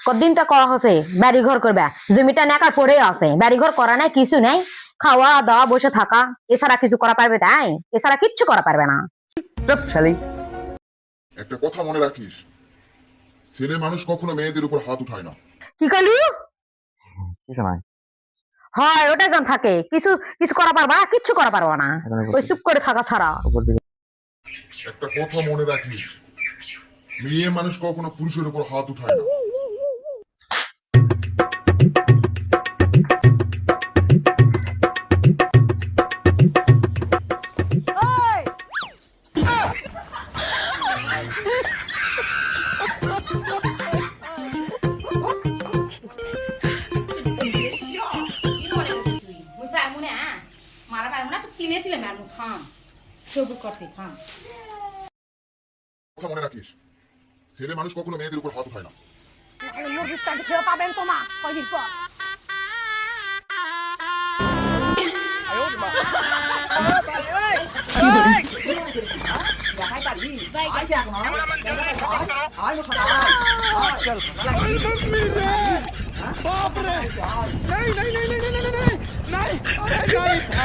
কদিনটা করা হচ্ছে বাড়ি ঘর করবা, জমিটা নেকার পড়ে আছে, বাড়ি ঘর করা নাই, কিছু নাই, খাওয়া দাওয়া বসে থাকা, এছাড়া কিছু করা পারবে? তাই এছাড়া কিচ্ছু করা পারবে না। একটা কথা মনে রাখিস, ছেলে মানুষ কখনো মেয়েদের উপর হাত উঠায় না। কি করলি? কিছু নাই। হয় ওটা জান থাকে, কিছু কিছু করা পারবা? কিচ্ছু করা পারবা না, ওই চুপ করে থাকা ছাড়া। একটা কথা মনে রাখিস, মেয়ে মানুষ কখনো পুরুষের উপর হাত উঠায় না। কথা মনে রাখিস, ছেলে মানুষ কখনো মেয়েদের উপর হাত উঠায় না। পাবেন তো মা কয়দিন পর। बाप रे नहीं नहीं नहीं नहीं नहीं नहीं नहीं नहीं